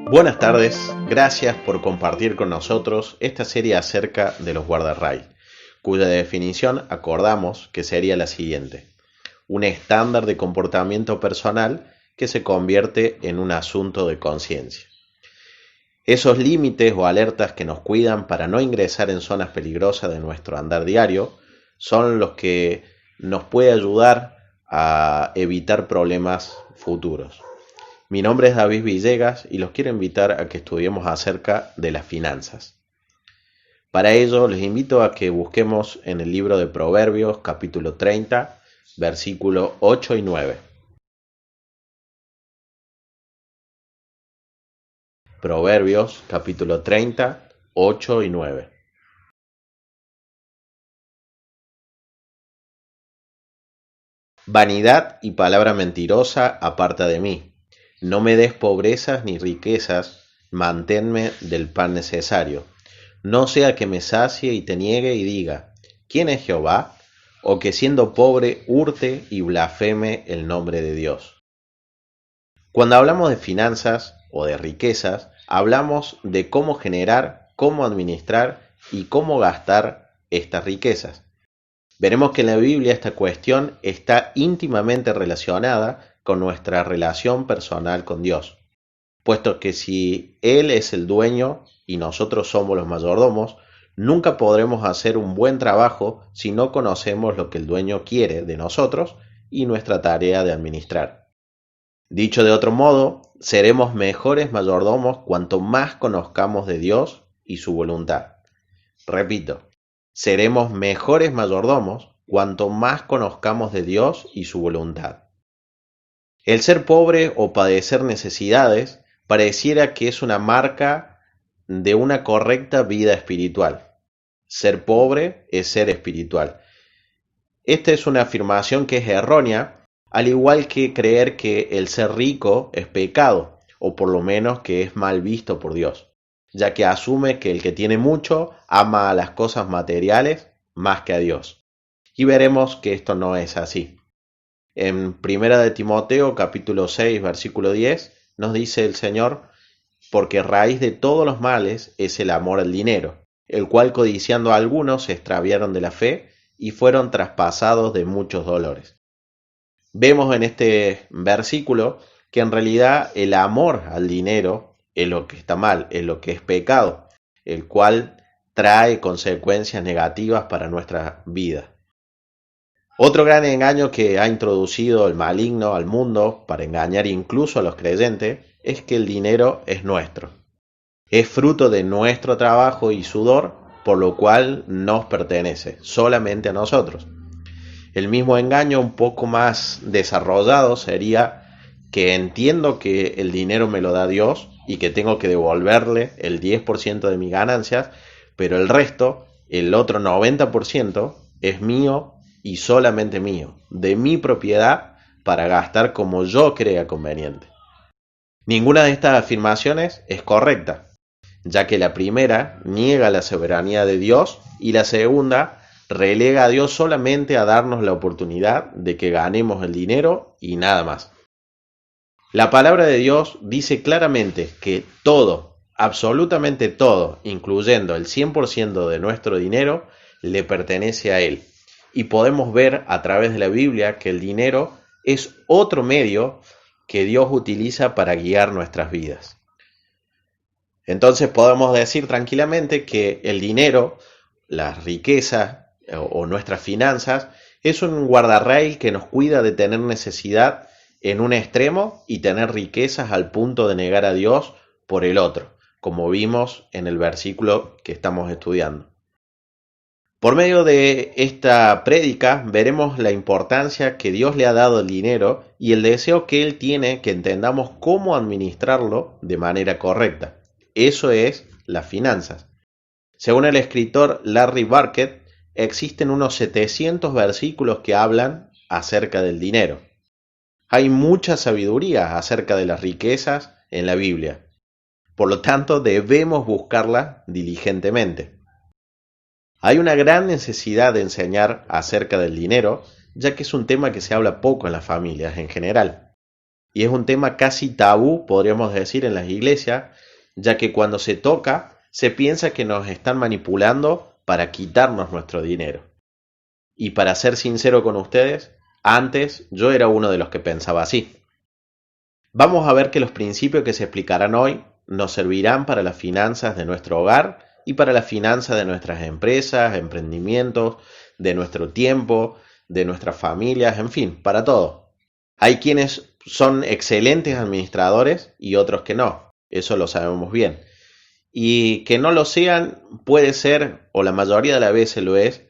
Buenas tardes, gracias por compartir con nosotros esta serie acerca de los guardarraíl, cuya definición acordamos que sería la siguiente: un estándar de comportamiento personal que se convierte en un asunto de conciencia. Esos límites o alertas que nos cuidan para no ingresar en zonas peligrosas de nuestro andar diario son los que nos pueden ayudar a evitar problemas futuros. Mi nombre es David Villegas y los quiero invitar a que estudiemos acerca de las finanzas. Para ello les invito a que busquemos en el libro de Proverbios capítulo 30, versículos 8 y 9. Proverbios capítulo 30, 8 y 9. Vanidad y palabra mentirosa aparta de mí. No me des pobrezas ni riquezas, manténme del pan necesario. No sea que me sacie y te niegue y diga, ¿quién es Jehová? O que siendo pobre hurte y blasfeme el nombre de Dios. Cuando hablamos de finanzas o de riquezas, hablamos de cómo generar, cómo administrar y cómo gastar estas riquezas. Veremos que en la Biblia esta cuestión está íntimamente relacionada con nuestra relación personal con Dios, puesto que si Él es el dueño y nosotros somos los mayordomos, nunca podremos hacer un buen trabajo si no conocemos lo que el dueño quiere de nosotros y nuestra tarea de administrar. Dicho de otro modo, seremos mejores mayordomos cuanto más conozcamos de Dios y su voluntad. Repito, seremos mejores mayordomos cuanto más conozcamos de Dios y su voluntad. El ser pobre o padecer necesidades pareciera que es una marca de una correcta vida espiritual. Ser pobre es ser espiritual. Esta es una afirmación que es errónea, al igual que creer que el ser rico es pecado, o por lo menos que es mal visto por Dios, ya que asume que el que tiene mucho ama a las cosas materiales más que a Dios. Y veremos que esto no es así. En 1 de Timoteo capítulo 6 versículo 10 nos dice el Señor: porque raíz de todos los males es el amor al dinero, el cual codiciando a algunos se extraviaron de la fe y fueron traspasados de muchos dolores. Vemos en este versículo que en realidad el amor al dinero es lo que está mal, es lo que es pecado, el cual trae consecuencias negativas para nuestra vida. Otro gran engaño que ha introducido el maligno al mundo para engañar incluso a los creyentes es que el dinero es nuestro. Es fruto de nuestro trabajo y sudor, por lo cual nos pertenece solamente a nosotros. El mismo engaño un poco más desarrollado sería que entiendo que el dinero me lo da Dios y que tengo que devolverle el 10% de mis ganancias, pero el resto, el otro 90%, es mío y solamente mío, de mi propiedad para gastar como yo crea conveniente. Ninguna de estas afirmaciones es correcta, ya que la primera niega la soberanía de Dios y la segunda relega a Dios solamente a darnos la oportunidad de que ganemos el dinero y nada más. La palabra de Dios dice claramente que todo, absolutamente todo, incluyendo el 100% de nuestro dinero, le pertenece a Él. Y podemos ver a través de la Biblia que el dinero es otro medio que Dios utiliza para guiar nuestras vidas. Entonces podemos decir tranquilamente que el dinero, las riquezas o nuestras finanzas es un guardarraíl que nos cuida de tener necesidad en un extremo y tener riquezas al punto de negar a Dios por el otro, como vimos en el versículo que estamos estudiando. Por medio de esta prédica veremos la importancia que Dios le ha dado al dinero y el deseo que Él tiene que entendamos cómo administrarlo de manera correcta. Eso es las finanzas. Según el escritor Larry Burkett, existen unos 700 versículos que hablan acerca del dinero. Hay mucha sabiduría acerca de las riquezas en la Biblia. Por lo tanto, debemos buscarla diligentemente. Hay una gran necesidad de enseñar acerca del dinero, ya que es un tema que se habla poco en las familias en general. y es un tema casi tabú, podríamos decir, en las iglesias, ya que cuando se toca, se piensa que nos están manipulando para quitarnos nuestro dinero. Y para ser sincero con ustedes, antes yo era uno de los que pensaba así. Vamos a ver que los principios que se explicarán hoy nos servirán para las finanzas de nuestro hogar y para las finanzas de nuestras empresas, emprendimientos, de nuestro tiempo, de nuestras familias, en fin, para todo. Hay quienes son excelentes administradores y otros que no, eso lo sabemos bien. Y que no lo sean puede ser, o la mayoría de las veces lo es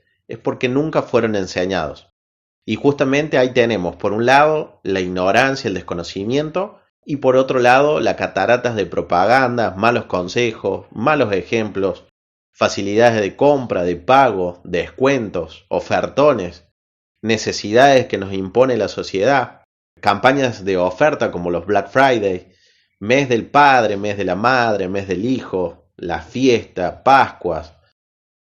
porque nunca fueron enseñados. Y justamente ahí tenemos, por un lado, la ignorancia, el desconocimiento, y por otro lado, las cataratas de propaganda, malos consejos, malos ejemplos, facilidades de compra, de pago, descuentos, ofertones, necesidades que nos impone la sociedad, campañas de oferta como los Black Friday, mes del padre, mes de la madre, mes del hijo, la fiesta, Pascuas.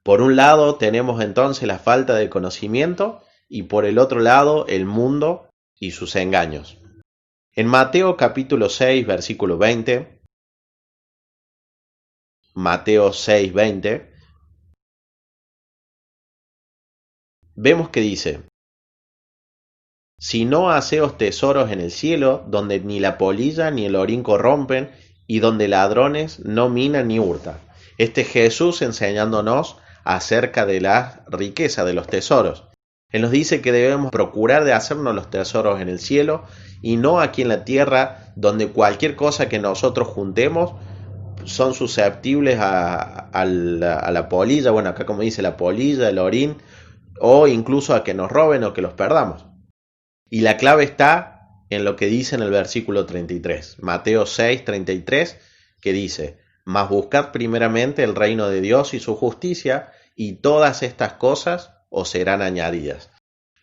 Por un lado tenemos entonces la falta de conocimiento y por el otro lado el mundo y sus engaños. En Mateo capítulo 6, versículo 20, Mateo 6, 20, vemos que dice: si no haceos tesoros en el cielo, donde ni la polilla ni el orín corrompen, y donde ladrones no minan ni hurtan. Este es Jesús enseñándonos acerca de la riqueza, de los tesoros. Él nos dice que debemos procurar de hacernos los tesoros en el cielo y no aquí en la tierra, donde cualquier cosa que nosotros juntemos son susceptibles a la polilla, bueno, acá como dice la polilla, el orín, o incluso a que nos roben o que los perdamos. Y la clave está en lo que dice en el versículo 33, Mateo 6, 33, que dice: mas buscad primeramente el reino de Dios y su justicia, y todas estas cosas os serán añadidas.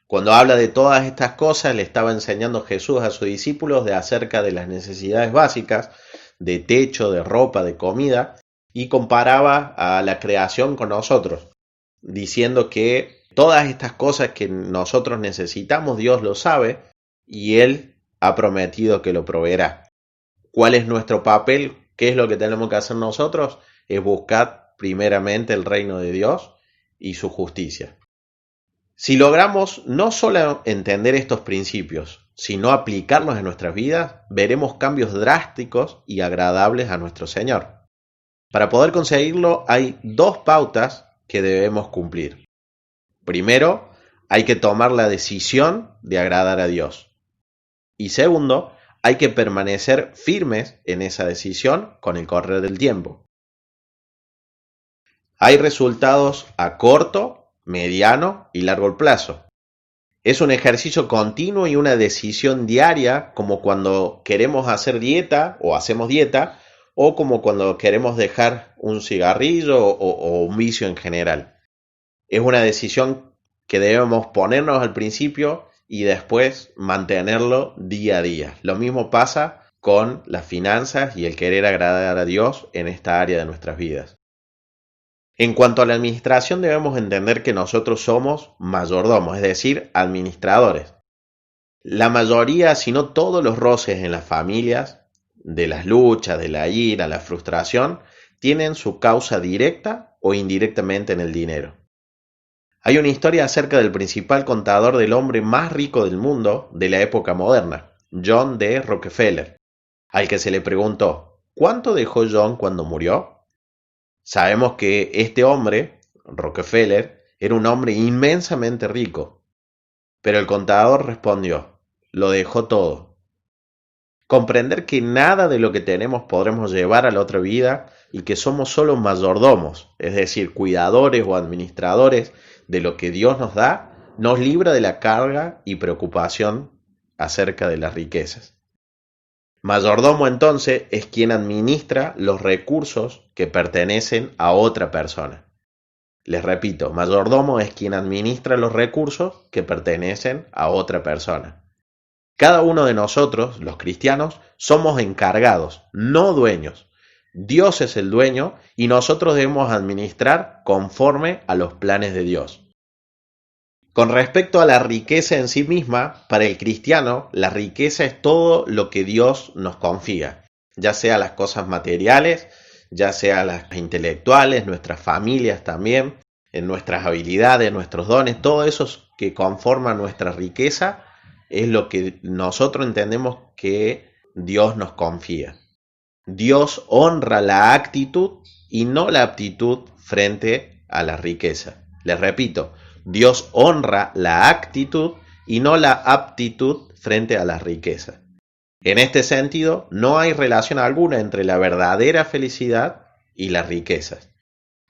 Cuando habla de todas estas cosas, le estaba enseñando Jesús a sus discípulos de acerca de las necesidades básicas, de techo, de ropa, de comida, y comparaba a la creación con nosotros, diciendo que todas estas cosas que nosotros necesitamos, Dios lo sabe, y Él ha prometido que lo proveerá. ¿Cuál es nuestro papel? ¿Qué es lo que tenemos que hacer nosotros? Es buscar primeramente el reino de Dios y su justicia. Si logramos no solo entender estos principios, sino aplicarlos en nuestras vidas, veremos cambios drásticos y agradables a nuestro Señor. Para poder conseguirlo, hay dos pautas que debemos cumplir. Primero, hay que tomar la decisión de agradar a Dios. Y segundo, hay que permanecer firmes en esa decisión con el correr del tiempo. Hay resultados a corto, mediano y largo plazo. Es un ejercicio continuo y una decisión diaria, como cuando queremos hacer dieta o hacemos dieta, o como cuando queremos dejar un cigarrillo o un vicio en general. Es una decisión que debemos ponernos al principio y después mantenerlo día a día. Lo mismo pasa con las finanzas y el querer agradar a Dios en esta área de nuestras vidas. En cuanto a la administración, debemos entender que nosotros somos mayordomos, es decir, administradores. La mayoría, si no todos los roces en las familias, de las luchas, de la ira, la frustración, tienen su causa directa o indirectamente en el dinero. Hay una historia acerca del principal contador del hombre más rico del mundo de la época moderna, John D. Rockefeller, al que se le preguntó: ¿cuánto dejó John cuando murió? Sabemos que este hombre, Rockefeller, era un hombre inmensamente rico, pero el contador respondió: lo dejó todo. Comprender que nada de lo que tenemos podremos llevar a la otra vida y que somos solo mayordomos, es decir, cuidadores o administradores de lo que Dios nos da, nos libra de la carga y preocupación acerca de las riquezas. Mayordomo entonces es quien administra los recursos que pertenecen a otra persona. Les repito, mayordomo es quien administra los recursos que pertenecen a otra persona. Cada uno de nosotros, los cristianos, somos encargados, no dueños. Dios es el dueño y nosotros debemos administrar conforme a los planes de Dios. Con respecto a la riqueza en sí misma, para el cristiano, la riqueza es todo lo que Dios nos confía, ya sea las cosas materiales, ya sea las intelectuales, nuestras familias también, en nuestras habilidades, nuestros dones, todo eso que conforma nuestra riqueza es lo que nosotros entendemos que Dios nos confía. Dios honra la actitud y no la aptitud frente a la riqueza. Les repito, Dios honra la actitud y no la aptitud frente a la riqueza. En este sentido, no hay relación alguna entre la verdadera felicidad y las riquezas.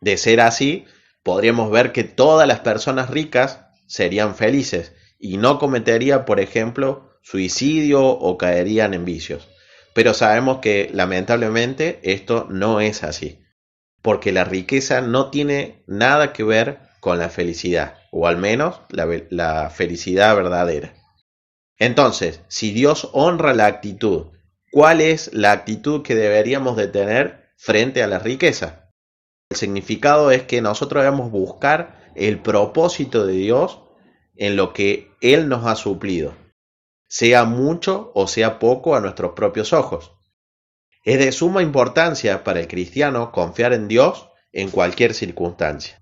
De ser así, podríamos ver que todas las personas ricas serían felices y no cometerían, por ejemplo, suicidio o caerían en vicios. Pero sabemos que lamentablemente esto no es así, porque la riqueza no tiene nada que ver con la felicidad, o al menos la felicidad verdadera. Entonces, si Dios honra la actitud, ¿cuál es la actitud que deberíamos de tener frente a la riqueza? El significado es que nosotros debemos buscar el propósito de Dios en lo que Él nos ha suplido, sea mucho o sea poco a nuestros propios ojos. Es de suma importancia para el cristiano confiar en Dios en cualquier circunstancia.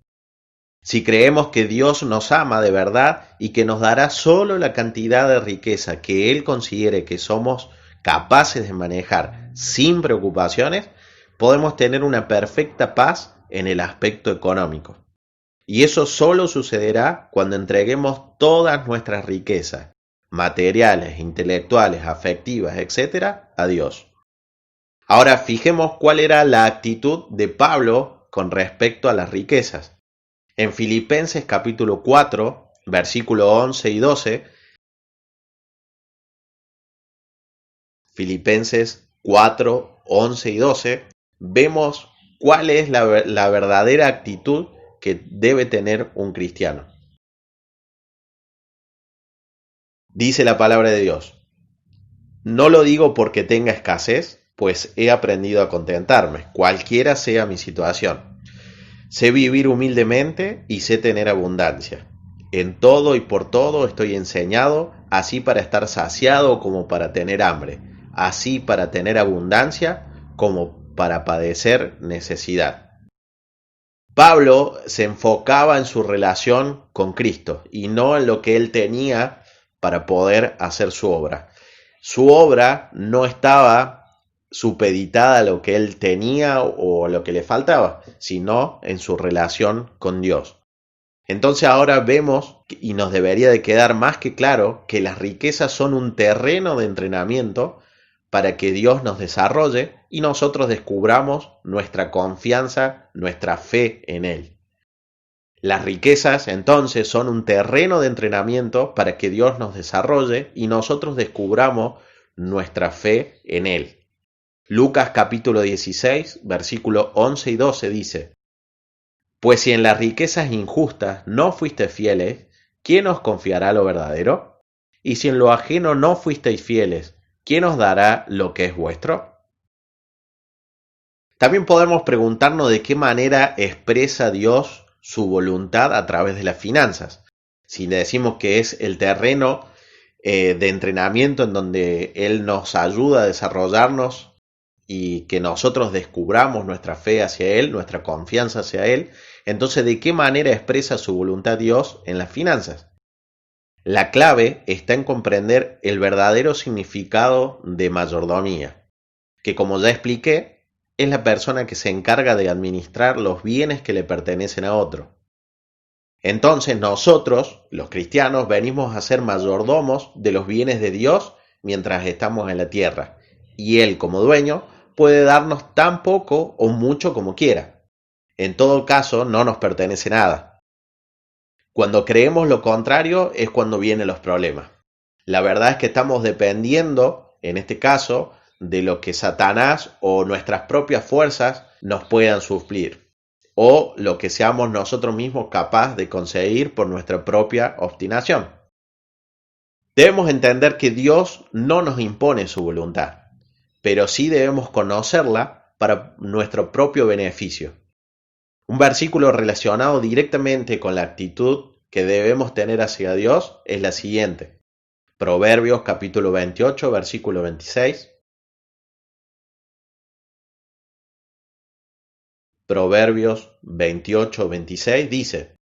Si creemos que Dios nos ama de verdad y que nos dará solo la cantidad de riqueza que Él considere que somos capaces de manejar sin preocupaciones, podemos tener una perfecta paz en el aspecto económico. Y eso solo sucederá cuando entreguemos todas nuestras riquezas, materiales, intelectuales, afectivas, etc., a Dios. Ahora fijemos cuál era la actitud de Pablo con respecto a las riquezas. En Filipenses capítulo 4, versículo 11 y 12, Filipenses 4, 11 y 12, vemos cuál es la verdadera actitud que debe tener un cristiano. Dice la palabra de Dios: no lo digo porque tenga escasez, pues he aprendido a contentarme, cualquiera sea mi situación. Sé vivir humildemente y sé tener abundancia. En todo y por todo estoy enseñado, así para estar saciado como para tener hambre, así para tener abundancia como para padecer necesidad. Pablo se enfocaba en su relación con Cristo y no en lo que él tenía para poder hacer su obra. Su obra no estaba supeditada a lo que él tenía o a lo que le faltaba, sino en su relación con Dios. Entonces ahora vemos, y nos debería de quedar más que claro, que las riquezas son un terreno de entrenamiento para que Dios nos desarrolle y nosotros descubramos nuestra confianza, nuestra fe en Él. Las riquezas entonces son un terreno de entrenamiento para que Dios nos desarrolle y nosotros descubramos nuestra fe en Él. Lucas capítulo 16, versículo 11 y 12 dice: pues si en las riquezas injustas no fuisteis fieles, ¿quién os confiará lo verdadero? Y si en lo ajeno no fuisteis fieles, ¿quién os dará lo que es vuestro? También podemos preguntarnos de qué manera expresa Dios su voluntad a través de las finanzas. Si le decimos que es el terreno de entrenamiento en donde Él nos ayuda a desarrollarnos y que nosotros descubramos nuestra fe hacia Él, nuestra confianza hacia Él, entonces ¿de qué manera expresa su voluntad Dios en las finanzas? La clave está en comprender el verdadero significado de mayordomía, que como ya expliqué, es la persona que se encarga de administrar los bienes que le pertenecen a otro. Entonces nosotros, los cristianos, venimos a ser mayordomos de los bienes de Dios mientras estamos en la tierra, y Él como dueño puede darnos tan poco o mucho como quiera. En todo caso, no nos pertenece nada. Cuando creemos lo contrario es cuando vienen los problemas. La verdad es que estamos dependiendo, en este caso, de lo que Satanás o nuestras propias fuerzas nos puedan suplir, o lo que seamos nosotros mismos capaces de conseguir por nuestra propia obstinación. Debemos entender que Dios no nos impone su voluntad, pero sí debemos conocerla para nuestro propio beneficio. Un versículo relacionado directamente con la actitud que debemos tener hacia Dios es la siguiente. Proverbios capítulo 28, versículo 26. Proverbios 28, 26 dice: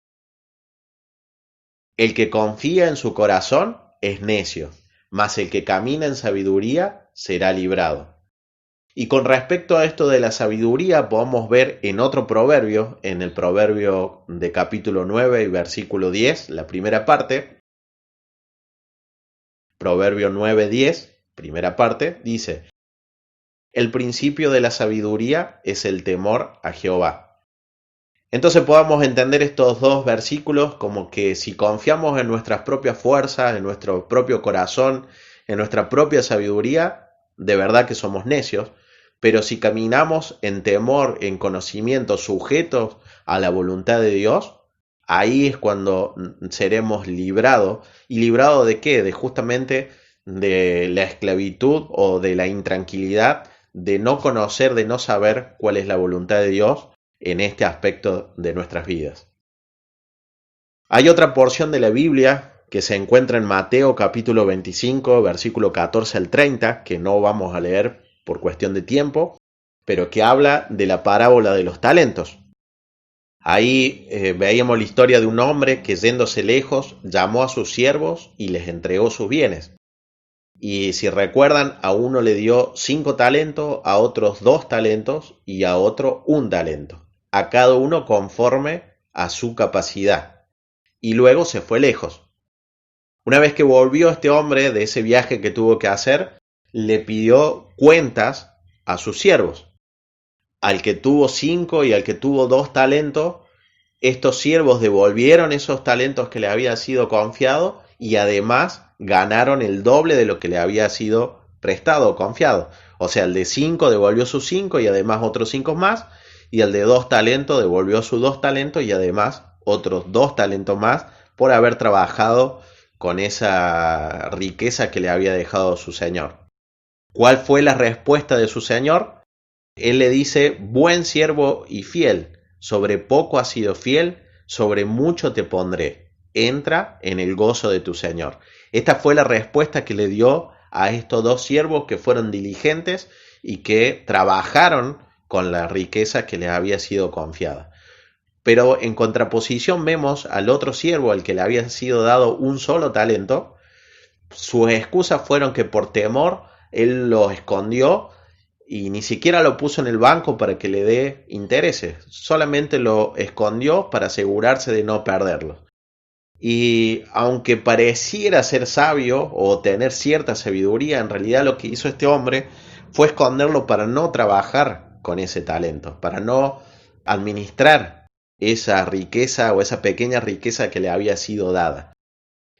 El que confía en su corazón es necio, mas el que camina en sabiduría será librado. Y con respecto a esto de la sabiduría, podemos ver en otro proverbio, en el proverbio de capítulo 9 y versículo 10, la primera parte. Proverbio 9, 10, primera parte, dice: El principio de la sabiduría es el temor a Jehová. Entonces podamos entender estos dos versículos como que si confiamos en nuestras propias fuerzas, en nuestro propio corazón, en nuestra propia sabiduría, de verdad que somos necios, pero si caminamos en temor, en conocimiento, sujetos a la voluntad de Dios, ahí es cuando seremos librados. ¿Y librados de qué? De justamente de la esclavitud o de la intranquilidad, de no conocer, de no saber cuál es la voluntad de Dios en este aspecto de nuestras vidas. Hay otra porción de la Biblia que se encuentra en Mateo capítulo 25, versículo 14 al 30, que no vamos a leer por cuestión de tiempo, pero que habla de la parábola de los talentos. Ahí veíamos la historia de un hombre que, yéndose lejos, llamó a sus siervos y les entregó sus bienes. Y si recuerdan, a uno le dio 5 talentos, a otros 2 talentos y a otro 1 talento. A cada uno conforme a su capacidad. Y luego se fue lejos. Una vez que volvió este hombre de ese viaje que tuvo que hacer, le pidió cuentas a sus siervos. Al que tuvo 5 y al que tuvo 2 talentos, estos siervos devolvieron esos talentos que le había sido confiado y además ganaron el doble de lo que le había sido prestado o confiado. O sea, el de 5 devolvió sus 5 y además otros 5 más, y el de 2 talentos devolvió sus 2 talentos y además otros 2 talentos más por haber trabajado con esa riqueza que le había dejado su señor. ¿Cuál fue la respuesta de su señor? Él le dice: buen siervo y fiel, sobre poco has sido fiel, sobre mucho te pondré. Entra en el gozo de tu señor. Esta fue la respuesta que le dio a estos 2 siervos que fueron diligentes y que trabajaron con la riqueza que les había sido confiada. Pero en contraposición vemos al otro siervo, al que le había sido dado un solo talento. Sus excusas fueron que por temor él lo escondió y ni siquiera lo puso en el banco para que le dé intereses, solamente lo escondió para asegurarse de no perderlo. Y aunque pareciera ser sabio o tener cierta sabiduría, en realidad lo que hizo este hombre fue esconderlo para no trabajar con ese talento, para no administrar esa riqueza o esa pequeña riqueza que le había sido dada.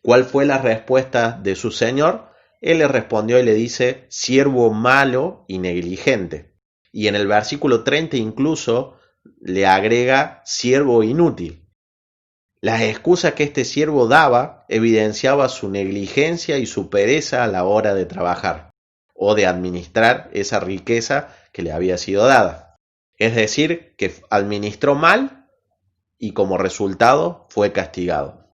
¿Cuál fue la respuesta de su señor? Él le respondió y le dice: siervo malo y negligente. Y en el versículo 30 incluso le agrega: siervo inútil. Las excusas que este siervo daba evidenciaba su negligencia y su pereza a la hora de trabajar o de administrar esa riqueza que le había sido dada. Es decir, que administró mal y como resultado fue castigado.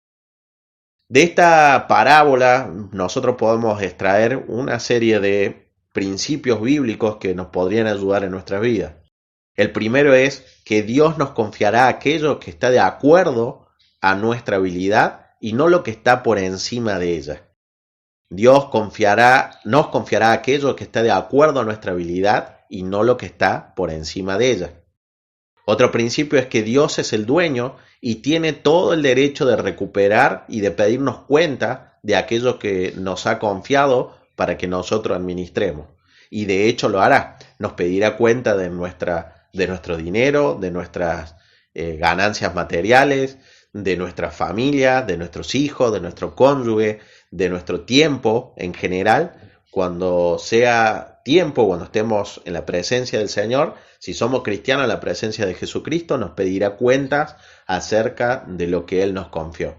De esta parábola nosotros podemos extraer una serie de principios bíblicos que nos podrían ayudar en nuestra vida. El primero es que Dios nos confiará aquello que está de acuerdo a nuestra habilidad y no lo que está por encima de ella. Dios nos confiará aquello que está de acuerdo a nuestra habilidad y no lo que está por encima de ella. Otro principio es que Dios es el dueño y tiene todo el derecho de recuperar y de pedirnos cuenta de aquello que nos ha confiado para que nosotros administremos. Y de hecho lo hará. Nos pedirá cuenta de nuestro dinero, de nuestras ganancias materiales, de nuestra familia, de nuestros hijos, de nuestro cónyuge, de nuestro tiempo en general. Cuando sea tiempo, cuando estemos en la presencia del Señor, si somos cristianos en la presencia de Jesucristo, nos pedirá cuentas acerca de lo que Él nos confió.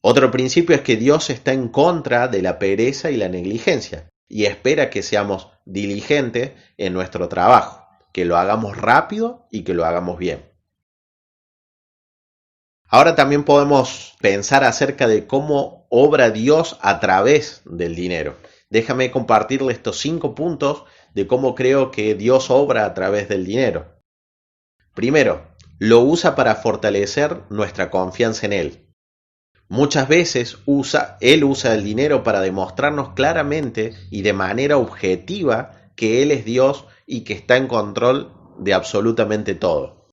Otro principio es que Dios está en contra de la pereza y la negligencia y espera que seamos diligentes en nuestro trabajo, que lo hagamos rápido y que lo hagamos bien. Ahora también podemos pensar acerca de cómo obra Dios a través del dinero. Déjame compartirle estos 5 puntos de cómo creo que Dios obra a través del dinero. Primero, lo usa para fortalecer nuestra confianza en Él. Muchas veces Él usa el dinero para demostrarnos claramente y de manera objetiva que Él es Dios y que está en control de absolutamente todo.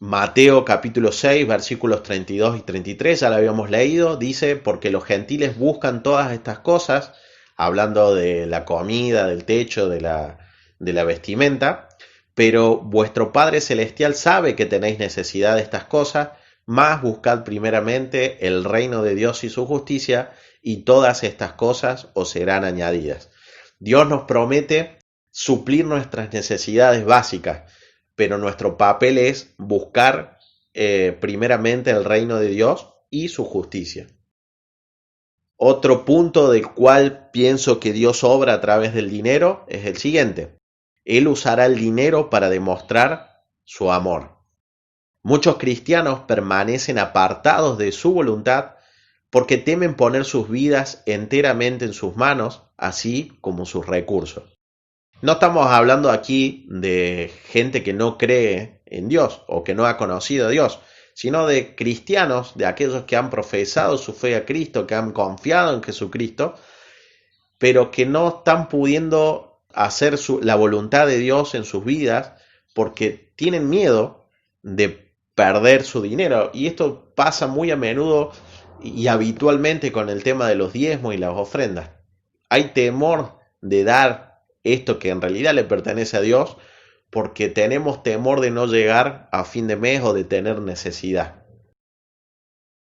Mateo capítulo 6, versículos 32 y 33, ya lo habíamos leído, dice, porque los gentiles buscan todas estas cosas, hablando de la comida, del techo, de la vestimenta, pero vuestro Padre Celestial sabe que tenéis necesidad de estas cosas, mas buscad primeramente el reino de Dios y su justicia, y todas estas cosas os serán añadidas. Dios nos promete suplir nuestras necesidades básicas, pero nuestro papel es buscar primeramente el reino de Dios y su justicia. Otro punto del cual pienso que Dios obra a través del dinero es el siguiente. Él usará el dinero para demostrar su amor. Muchos cristianos permanecen apartados de su voluntad porque temen poner sus vidas enteramente en sus manos, así como sus recursos. No estamos hablando aquí de gente que no cree en Dios o que no ha conocido a Dios, sino de cristianos, de aquellos que han profesado su fe a Cristo, que han confiado en Jesucristo, pero que no están pudiendo hacer la voluntad de Dios en sus vidas porque tienen miedo de perder su dinero. Y esto pasa muy a menudo y habitualmente con el tema de los diezmos y las ofrendas. Hay temor de dar esto que en realidad le pertenece a Dios porque tenemos temor de no llegar a fin de mes o de tener necesidad.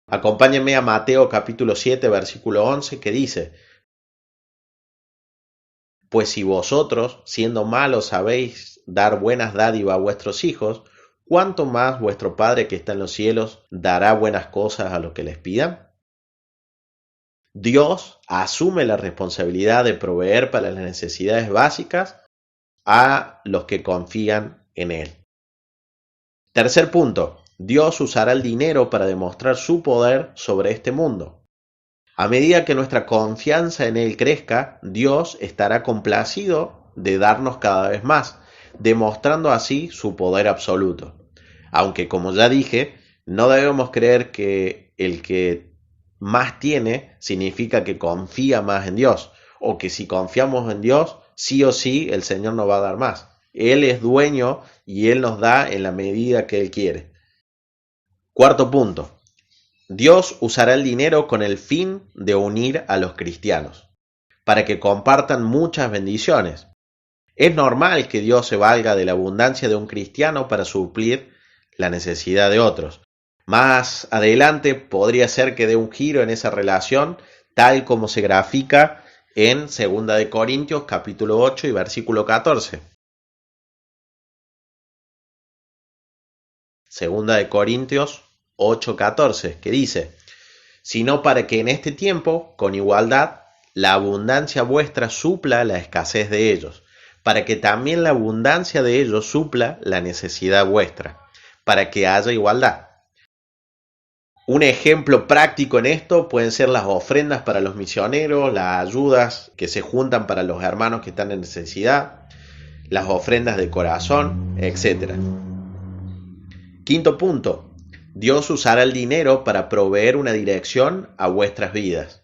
Acompáñenme a Mateo capítulo 7 versículo 11 que dice: pues si vosotros, siendo malos, sabéis dar buenas dádivas a vuestros hijos, ¿cuánto más vuestro Padre que está en los cielos dará buenas cosas a los que les pidan? Dios asume la responsabilidad de proveer para las necesidades básicas a los que confían en Él. Tercer punto, Dios usará el dinero para demostrar su poder sobre este mundo. A medida que nuestra confianza en Él crezca, Dios estará complacido de darnos cada vez más, demostrando así su poder absoluto. Aunque, como ya dije, no debemos creer que el que más tiene significa que confía más en Dios, o que si confiamos en Dios, sí o sí el Señor nos va a dar más. Él es dueño y Él nos da en la medida que Él quiere. Cuarto punto. Dios usará el dinero con el fin de unir a los cristianos, para que compartan muchas bendiciones. Es normal que Dios se valga de la abundancia de un cristiano para suplir la necesidad de otros. Más adelante podría ser que dé un giro en esa relación, tal como se grafica en 2 de Corintios capítulo 8 y versículo 14. 2 de Corintios 8:14, que dice: sino para que en este tiempo, con igualdad, la abundancia vuestra supla la escasez de ellos, para que también la abundancia de ellos supla la necesidad vuestra, para que haya igualdad. Un ejemplo práctico en esto pueden ser las ofrendas para los misioneros, las ayudas que se juntan para los hermanos que están en necesidad, las ofrendas de corazón, etc. Quinto punto. Dios usará el dinero para proveer una dirección a vuestras vidas.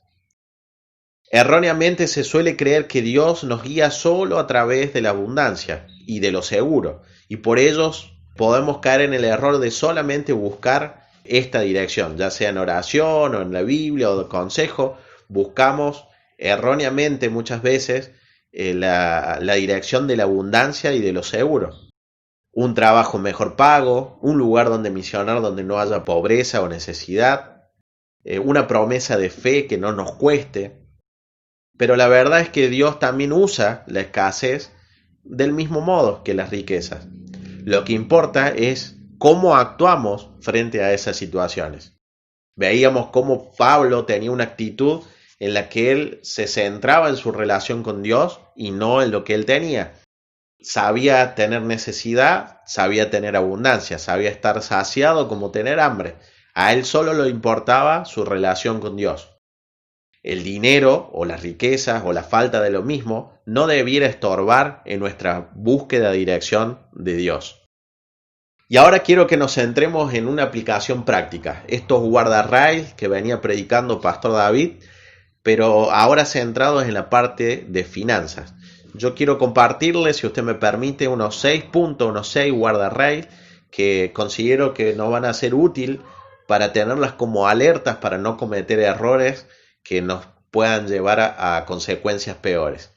Erróneamente se suele creer que Dios nos guía solo a través de la abundancia y de lo seguro, y por ello podemos caer en el error de solamente buscar esta dirección, ya sea en oración o en la Biblia o de consejo. Buscamos erróneamente muchas veces la dirección de la abundancia y de lo seguro. Un trabajo mejor pago, un lugar donde misionar donde no haya pobreza o necesidad, una promesa de fe que no nos cueste. Pero la verdad es que Dios también usa la escasez del mismo modo que las riquezas. Lo que importa es cómo actuamos frente a esas situaciones. Veíamos cómo Pablo tenía una actitud en la que él se centraba en su relación con Dios y no en lo que él tenía. Sabía tener necesidad, sabía tener abundancia, sabía estar saciado como tener hambre. A él solo le importaba su relación con Dios. El dinero o las riquezas o la falta de lo mismo no debiera estorbar en nuestra búsqueda de dirección de Dios. Y ahora quiero que nos centremos en una aplicación práctica. Estos guardarraíl que venía predicando Pastor David, pero ahora centrados en la parte de finanzas. Yo quiero compartirles, si usted me permite, unos 6 puntos, unos 6 guardarraíl que considero que nos van a ser útil para tenerlas como alertas para no cometer errores que nos puedan llevar a consecuencias peores.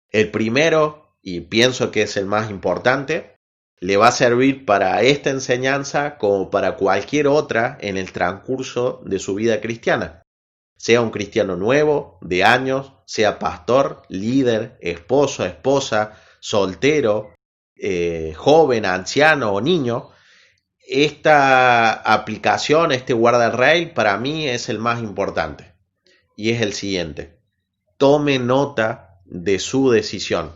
El primero, y pienso que es el más importante, le va a servir para esta enseñanza como para cualquier otra en el transcurso de su vida cristiana. Sea un cristiano nuevo, de años, sea pastor, líder, esposo, esposa, soltero, joven, anciano o niño, esta aplicación, este guardarraíl, para mí es el más importante. Y es el siguiente: tome nota de su decisión.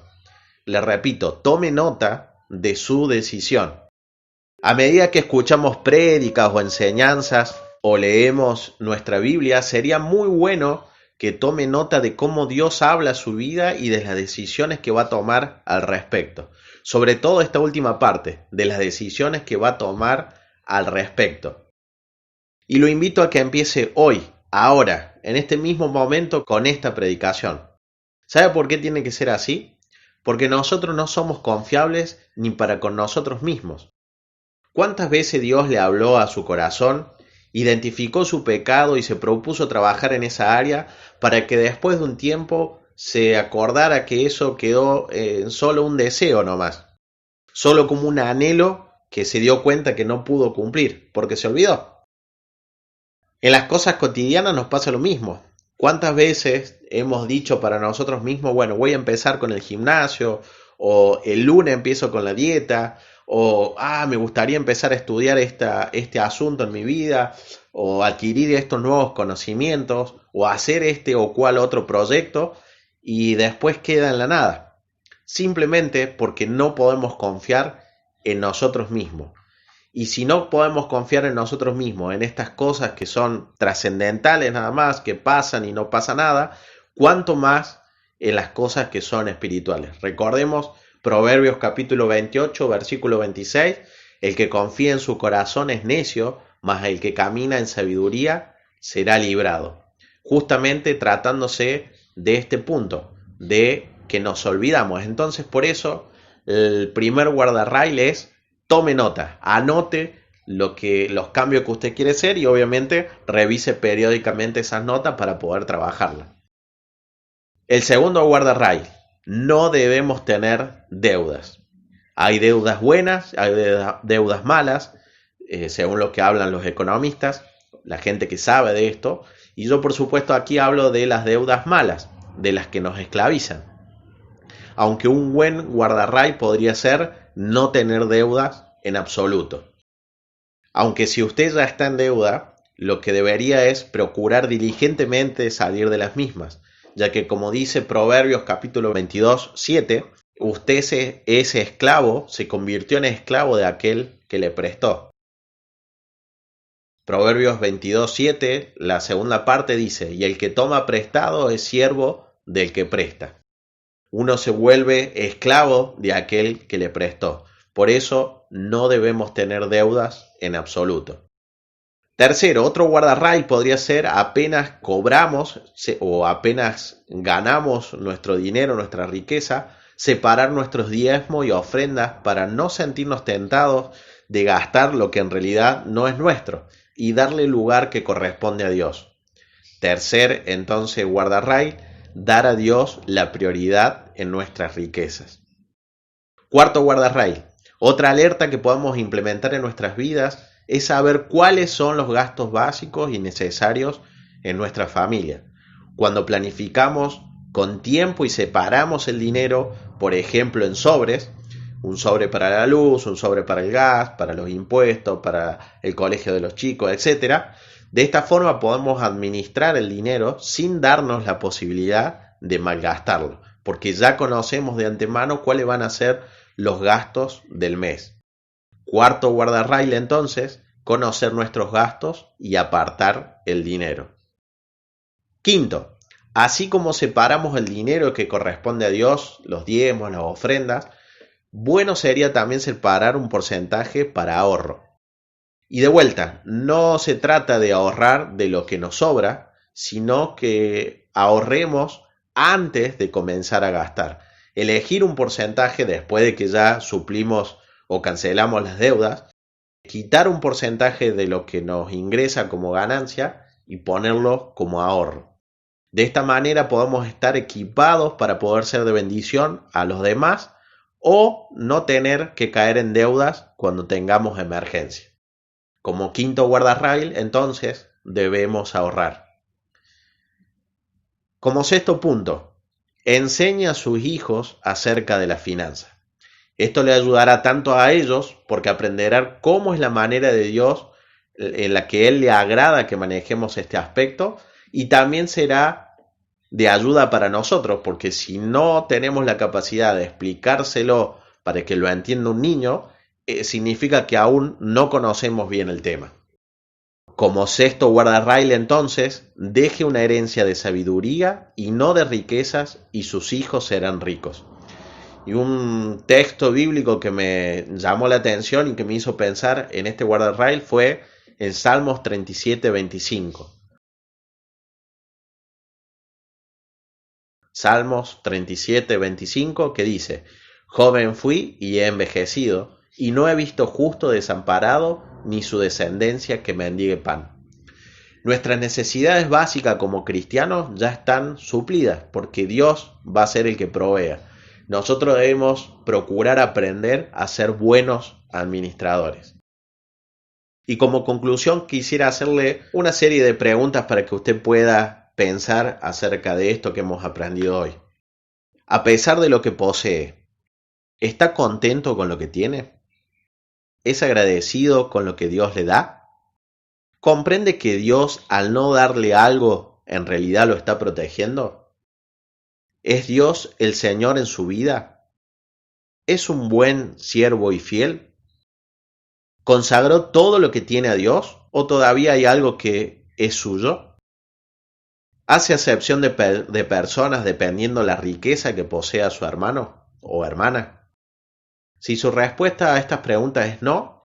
Le repito, tome nota de su decisión. A medida que escuchamos prédicas o enseñanzas o leemos nuestra Biblia, sería muy bueno que tome nota de cómo Dios habla a su vida y de las decisiones que va a tomar al respecto. Sobre todo esta última parte, de las decisiones que va a tomar al respecto. Y lo invito a que empiece hoy, ahora, en este mismo momento con esta predicación. ¿Sabe por qué tiene que ser así? Porque nosotros no somos confiables ni para con nosotros mismos. ¿Cuántas veces Dios le habló a su corazón, identificó su pecado y se propuso trabajar en esa área para que después de un tiempo se acordara que eso quedó solo un deseo nomás? Solo como un anhelo que se dio cuenta que no pudo cumplir, porque se olvidó. En las cosas cotidianas nos pasa lo mismo. ¿Cuántas veces hemos dicho para nosotros mismos, bueno, voy a empezar con el gimnasio, o el lunes empiezo con la dieta, o me gustaría empezar a estudiar este asunto en mi vida, o adquirir estos nuevos conocimientos, o hacer este o cual otro proyecto, y después queda en la nada? Simplemente porque no podemos confiar en nosotros mismos. Y si no podemos confiar en nosotros mismos, en estas cosas que son trascendentales nada más, que pasan y no pasa nada, cuánto más en las cosas que son espirituales. Recordemos Proverbios capítulo 28, versículo 26, el que confía en su corazón es necio, mas el que camina en sabiduría será librado. Justamente tratándose de este punto, de que nos olvidamos. Entonces, por eso, el primer guardarraíl es: tome nota, anote los cambios que usted quiere hacer y obviamente revise periódicamente esas notas para poder trabajarlas. El segundo guardarraíl: no debemos tener deudas. Hay deudas buenas, hay deudas malas, según lo que hablan los economistas, la gente que sabe de esto. Y yo, por supuesto, aquí hablo de las deudas malas, de las que nos esclavizan. Aunque un buen guardarraíl podría ser no tener deudas en absoluto. Aunque si usted ya está en deuda, lo que debería es procurar diligentemente salir de las mismas, ya que, como dice Proverbios capítulo 22, 7, usted ese esclavo se convirtió en esclavo de aquel que le prestó. Proverbios 22, 7, la segunda parte dice: y el que toma prestado es siervo del que presta. Uno se vuelve esclavo de aquel que le prestó. Por eso no debemos tener deudas en absoluto. Tercero, otro guardarraíl podría ser: apenas cobramos o apenas ganamos nuestro dinero, nuestra riqueza, separar nuestros diezmos y ofrendas para no sentirnos tentados de gastar lo que en realidad no es nuestro y darle el lugar que corresponde a Dios. Tercer, entonces, guardarraíl: dar a Dios la prioridad en nuestras riquezas. Cuarto guardarraíl: otra alerta que podemos implementar en nuestras vidas es saber cuáles son los gastos básicos y necesarios en nuestra familia. Cuando planificamos con tiempo y separamos el dinero, por ejemplo, en sobres, un sobre para la luz, un sobre para el gas, para los impuestos, para el colegio de los chicos, etc. De esta forma podemos administrar el dinero sin darnos la posibilidad de malgastarlo, porque ya conocemos de antemano cuáles van a ser los gastos del mes. Cuarto guardarraíl, entonces: conocer nuestros gastos y apartar el dinero. Quinto, así como separamos el dinero que corresponde a Dios, los diezmos, las ofrendas, bueno sería también separar un porcentaje para ahorro. Y de vuelta, no se trata de ahorrar de lo que nos sobra, sino que ahorremos antes de comenzar a gastar. Elegir un porcentaje después de que ya suplimos o cancelamos las deudas, quitar un porcentaje de lo que nos ingresa como ganancia y ponerlo como ahorro. De esta manera podemos estar equipados para poder ser de bendición a los demás o no tener que caer en deudas cuando tengamos emergencia. Como quinto guardarrail, entonces, debemos ahorrar. Como sexto punto, enseña a sus hijos acerca de las finanzas. Esto le ayudará tanto a ellos porque aprenderán cómo es la manera de Dios en la que Él le agrada que manejemos este aspecto, y también será de ayuda para nosotros, porque si no tenemos la capacidad de explicárselo para que lo entienda un niño, significa que aún no conocemos bien el tema. Como sexto guardarrail, entonces, deje una herencia de sabiduría y no de riquezas, y sus hijos serán ricos. Y un texto bíblico que me llamó la atención y que me hizo pensar en este guardarrail fue en Salmos 37:25. Salmos 37:25, que dice: Joven fui y he envejecido, y no he visto justo desamparado, ni su descendencia que mendigue pan. Nuestras necesidades básicas como cristianos ya están suplidas, porque Dios va a ser el que provea. Nosotros debemos procurar aprender a ser buenos administradores. Y como conclusión quisiera hacerle una serie de preguntas para que usted pueda pensar acerca de esto que hemos aprendido hoy. A pesar de lo que posee, ¿está contento con lo que tiene? ¿Es agradecido con lo que Dios le da? ¿Comprende que Dios, al no darle algo, en realidad lo está protegiendo? ¿Es Dios el Señor en su vida? ¿Es un buen siervo y fiel? ¿Consagró todo lo que tiene a Dios o todavía hay algo que es suyo? ¿Hace acepción de personas dependiendo la riqueza que posea su hermano o hermana? Si su respuesta a estas preguntas es no,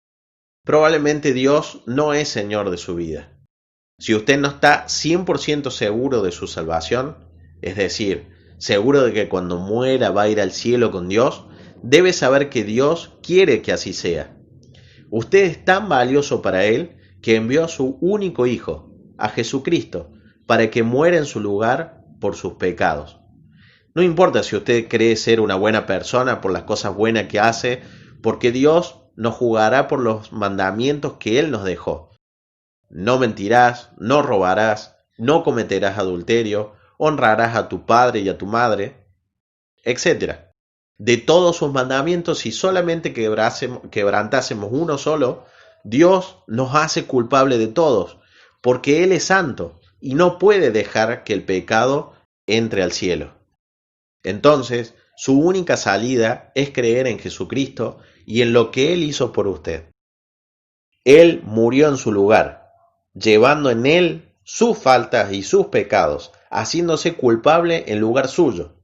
probablemente Dios no es Señor de su vida. Si usted no está 100% seguro de su salvación, es decir, seguro de que cuando muera va a ir al cielo con Dios, debe saber que Dios quiere que así sea. Usted es tan valioso para Él que envió a su único Hijo, a Jesucristo, para que muera en su lugar por sus pecados. No importa si usted cree ser una buena persona por las cosas buenas que hace, porque Dios nos juzgará por los mandamientos que Él nos dejó. No mentirás, no robarás, no cometerás adulterio, honrarás a tu padre y a tu madre, etc. De todos sus mandamientos, si solamente quebrantásemos uno solo, Dios nos hace culpable de todos, porque Él es santo y no puede dejar que el pecado entre al cielo. Entonces, su única salida es creer en Jesucristo y en lo que Él hizo por usted. Él murió en su lugar, llevando en Él sus faltas y sus pecados, haciéndose culpable en lugar suyo.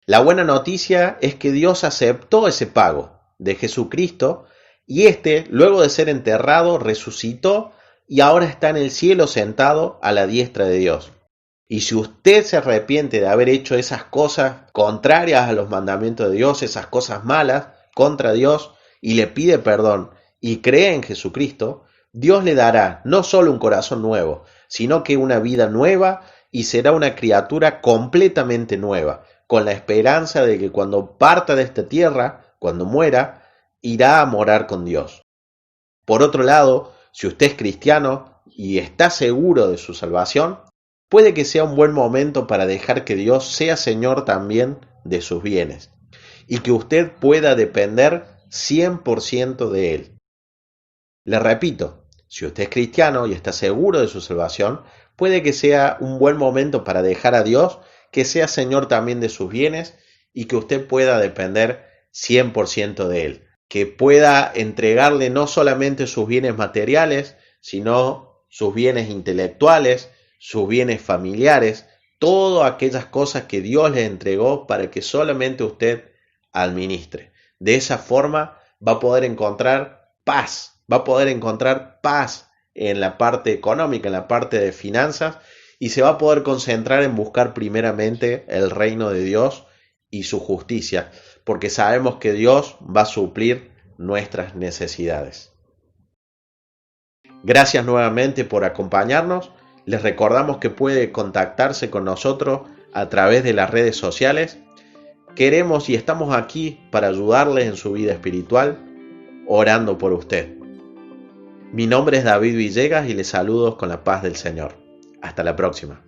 La buena noticia es que Dios aceptó ese pago de Jesucristo y éste, luego de ser enterrado, resucitó y ahora está en el cielo sentado a la diestra de Dios. Y si usted se arrepiente de haber hecho esas cosas contrarias a los mandamientos de Dios, esas cosas malas contra Dios, y le pide perdón y cree en Jesucristo, Dios le dará no solo un corazón nuevo, sino que una vida nueva, y será una criatura completamente nueva, con la esperanza de que cuando parta de esta tierra, cuando muera, irá a morar con Dios. Por otro lado, si usted es cristiano y está seguro de su salvación, puede que sea un buen momento para dejar que Dios sea Señor también de sus bienes y que usted pueda depender 100% de Él. Le repito, si usted es cristiano y está seguro de su salvación, puede que sea un buen momento para dejar a Dios que sea Señor también de sus bienes y que usted pueda depender 100% de Él. que pueda entregarle no solamente sus bienes materiales, sino sus bienes intelectuales, sus bienes familiares, todas aquellas cosas que Dios le entregó para que solamente usted administre. De esa forma va a poder encontrar paz, en la parte económica, en la parte de finanzas, y se va a poder concentrar en buscar primeramente el reino de Dios y su justicia, porque sabemos que Dios va a suplir nuestras necesidades. Gracias nuevamente por acompañarnos. Les recordamos que puede contactarse con nosotros a través de las redes sociales. Queremos y estamos aquí para ayudarles en su vida espiritual, orando por usted. Mi nombre es David Villegas y les saludo con la paz del Señor. Hasta la próxima.